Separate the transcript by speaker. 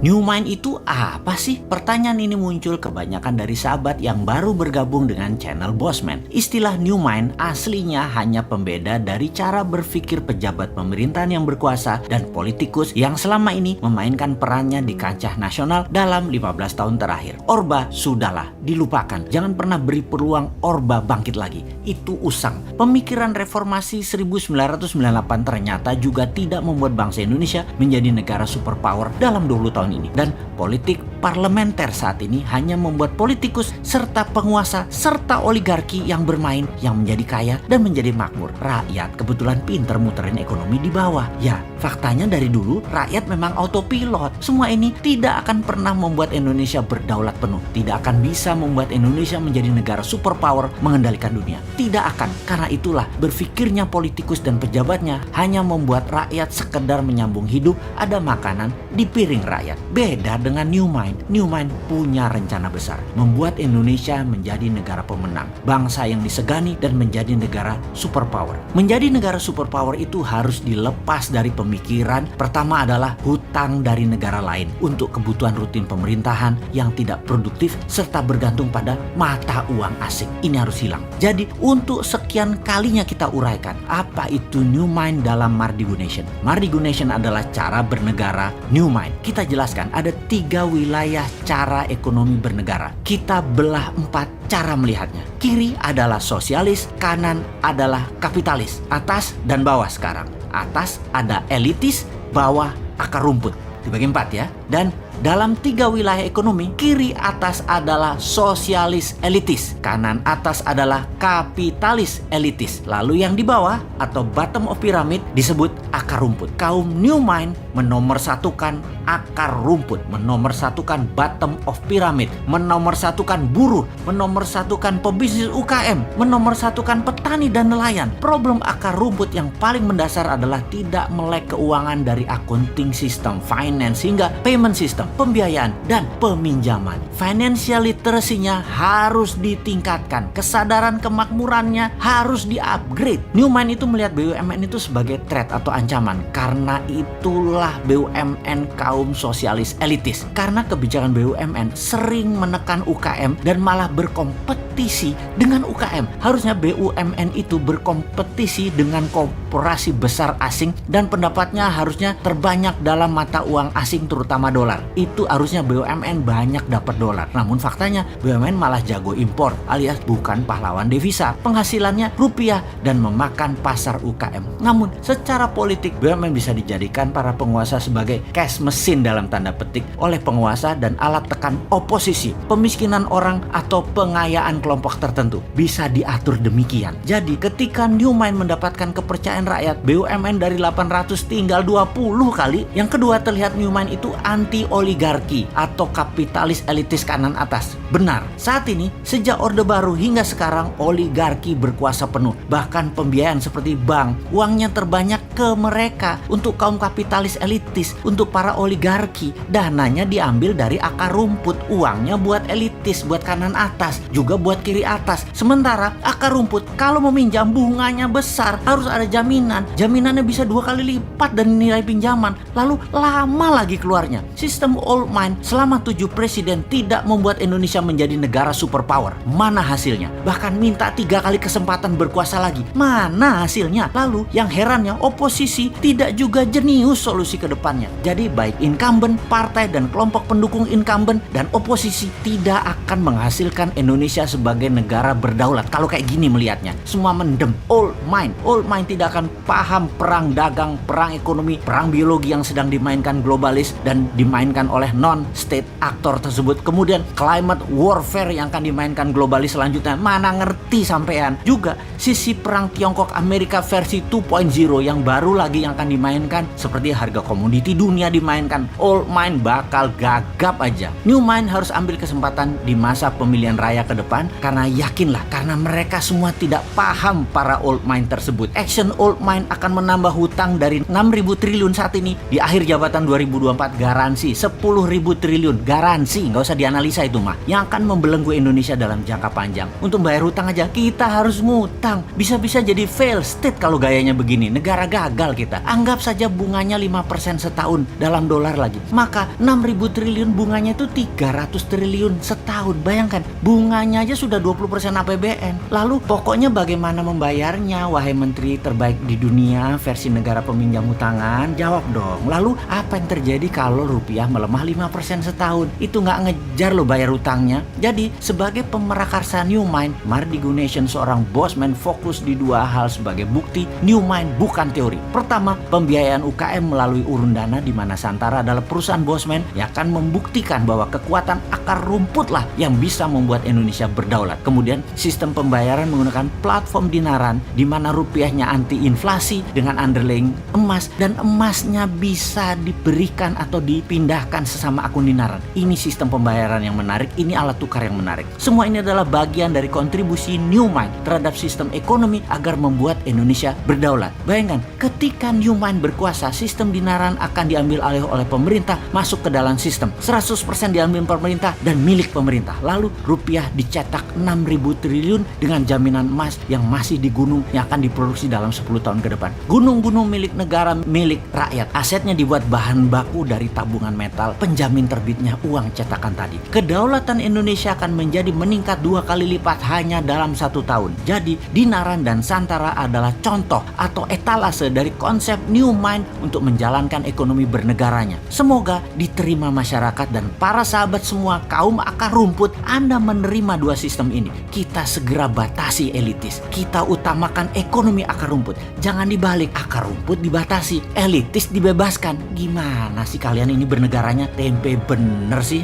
Speaker 1: New Mind itu apa sih? Pertanyaan ini muncul kebanyakan dari sahabat yang baru bergabung dengan channel Bossman. Istilah New Mind aslinya hanya pembeda dari cara berpikir pejabat pemerintahan yang berkuasa dan politikus yang selama ini memainkan perannya di kancah nasional dalam 15 tahun terakhir. Orba sudahlah, dilupakan. Jangan pernah beri peluang Orba bangkit lagi. Itu usang. Pemikiran reformasi 1998 ternyata juga tidak membuat bangsa Indonesia menjadi negara superpower dalam 20 tahun ini. Dan politik parlementer saat ini hanya membuat politikus serta penguasa serta oligarki yang bermain yang menjadi kaya dan menjadi makmur. Rakyat kebetulan pinter muterin ekonomi di bawah. Ya, faktanya dari dulu rakyat memang autopilot. Semua ini tidak akan pernah membuat Indonesia berdaulat penuh. Tidak akan bisa membuat Indonesia menjadi negara superpower mengendalikan dunia. Tidak akan. Karena itulah berpikirnya politikus dan pejabatnya hanya membuat rakyat sekedar menyambung hidup, ada makanan di piring rakyat. Beda dengan New Mind. New Mind punya rencana besar, membuat Indonesia menjadi negara pemenang, bangsa yang disegani dan menjadi negara superpower. Menjadi negara superpower itu harus dilepas dari pemikiran pertama adalah hutang dari negara lain untuk kebutuhan rutin pemerintahan yang tidak produktif serta bergantung pada mata uang asing. Ini harus hilang. Jadi untuk sekian kalinya kita uraikan apa itu New Mind dalam Mardigu Nation. Mardigu Nation adalah cara bernegara New Mind. Kita jelaskan ada 3 wilayah cara ekonomi bernegara. Kita belah 4 cara melihatnya. Kiri adalah sosialis, kanan adalah kapitalis, atas dan bawah sekarang. Atas ada elitis, bawah akar rumput. Dibagi 4 ya. Dan dalam 3 wilayah ekonomi, kiri atas adalah sosialis elitis, kanan atas adalah kapitalis elitis. Lalu yang di bawah atau bottom of pyramid disebut akar rumput. Kaum New Mind menomorsatukan akar rumput, menomorsatukan bottom of pyramid, menomorsatukan buruh, menomorsatukan pebisnis UKM, menomorsatukan petani dan nelayan. Problem akar rumput yang paling mendasar adalah tidak melek keuangan dari accounting system, finance hingga payment system, pembiayaan dan peminjaman. Financial literacy-nya harus ditingkatkan, kesadaran kemakmurannya harus di-upgrade. New Mind itu melihat BUMN itu sebagai threat atau ancaman. Karena itulah BUMN kaum sosialis elitis. Karena kebijakan BUMN sering menekan UKM dan malah berkompetisi dengan UKM. Harusnya BUMN itu berkompetisi dengan korporasi besar asing dan pendapatnya harusnya terbanyak dalam mata uang asing terutama dolar. Itu harusnya BUMN banyak dapat dolar. Namun faktanya BUMN malah jago impor alias bukan pahlawan devisa. Penghasilannya rupiah dan memakan pasar UKM. Namun secara politik BUMN bisa dijadikan para penguasa sebagai cash mesin dalam tanda petik oleh penguasa dan alat tekan oposisi. Pemiskinan orang atau pengayaan kelompok tertentu bisa diatur demikian. Jadi ketika New Mind mendapatkan kepercayaan rakyat, BUMN dari 800 tinggal 20 kali. Yang kedua, terlihat New Mind itu anti oligarki atau kapitalis elitis kanan atas. Benar, saat ini sejak Orde Baru hingga sekarang oligarki berkuasa penuh. Bahkan pembiayaan seperti bank, uangnya terbanyak ke mereka. Untuk kaum kapitalis elitis, untuk para oligarki, dananya diambil dari akar rumput. Uangnya buat elitis, buat kanan atas, juga buat kiri atas. Sementara akar rumput kalau meminjam bunganya besar, harus ada jaminan. Jaminannya bisa 2 kali lipat dari nilai pinjaman. Lalu lama lagi keluarnya. Sistem old mind selama 7 presiden tidak membuat Indonesia menjadi negara superpower. Mana hasilnya? Bahkan minta 3 kali kesempatan berkuasa lagi. Mana hasilnya? Lalu yang herannya oposisi tidak juga jenius solusi ke depannya. Jadi baik incumbent, partai dan kelompok pendukung incumbent dan oposisi tidak akan menghasilkan Indonesia sebagai negara berdaulat. Kalau kayak gini melihatnya, semua mendem. Old mind tidak akan paham perang dagang, perang ekonomi, perang biologi yang sedang dimainkan globalis dan dimainkan oleh non-state aktor tersebut. Kemudian climate warfare yang akan dimainkan globalis selanjutnya, mana ngerti sampean. Juga sisi perang Tiongkok Amerika versi 2.0 yang baru lagi yang akan dimainkan, seperti harga komoditi dunia dimainkan. Old mind bakal gagap aja. New Mind harus ambil kesempatan di masa pemilihan raya ke depan, karena yakinlah, karena mereka semua tidak paham para old mind tersebut. Action old mind akan menambah hutang dari 6.000 triliun saat ini, di akhir jabatan 2024 garansi 10 10.000 triliun. Garansi, nggak usah dianalisa itu mah. Yang akan membelenggu Indonesia dalam jangka panjang. Untuk bayar hutang aja kita harus ngutang. Bisa-bisa jadi fail state kalau gayanya begini. Negara gagal kita. Anggap saja bunganya 5% setahun dalam dolar lagi. Maka 6.000 triliun bunganya itu 300 triliun setahun. Bayangkan, bunganya aja sudah 20% APBN. Lalu pokoknya bagaimana membayarnya, wahai menteri terbaik di dunia versi negara peminjam hutangan? Jawab dong. Lalu apa yang terjadi kalau rupiah melemah 5% setahun? Itu nggak ngejar lo bayar hutangnya. Jadi sebagai pemerakarsa New Mind, Mardi Gunasion seorang bosman fokus di dua hal sebagai bukti New Mind bukan teori. Pertama, pembiayaan UKM melalui urun dana, di mana Santara adalah perusahaan bosman yang akan membuktikan bahwa kekuatan akar rumput lah yang bisa membuat Indonesia berdaulat. Kemudian sistem pembayaran menggunakan platform dinaran, di mana rupiahnya anti inflasi dengan underlying emas, dan emasnya bisa diberikan atau dipindahkan sesama akun dinaran. Ini sistem pembayaran yang menarik, ini alat tukar yang menarik. Semua ini adalah bagian dari kontribusi New Mind terhadap sistem ekonomi agar membuat Indonesia berdaulat. Bayangkan, ketika New Mind berkuasa, sistem dinaran akan diambil alih oleh pemerintah, masuk ke dalam sistem. 100% diambil pemerintah dan milik pemerintah. Lalu rupiah dicetak 6.000 triliun dengan jaminan emas yang masih di gunung yang akan diproduksi dalam 10 tahun ke depan. Gunung-gunung milik negara, milik rakyat. Asetnya dibuat bahan baku dari tabungan metal, penjamin terbitnya uang cetakan tadi. Kedaulatan Indonesia akan menjadi meningkat 2 kali lipat hanya dalam 1 tahun. Jadi dinaran dan Santara adalah contoh atau etalase dari konsep New Mind untuk menjalankan ekonomi bernegaranya. Semoga diterima masyarakat dan para sahabat semua kaum akar rumput. Anda menerima dua sistem ini. Kita segera batasi elitis. Kita utamakan ekonomi akar rumput. Jangan dibalik, akar rumput dibatasi, elitis dibebaskan. Gimana sih kalian ini bernegaranya? Tempe bener sih.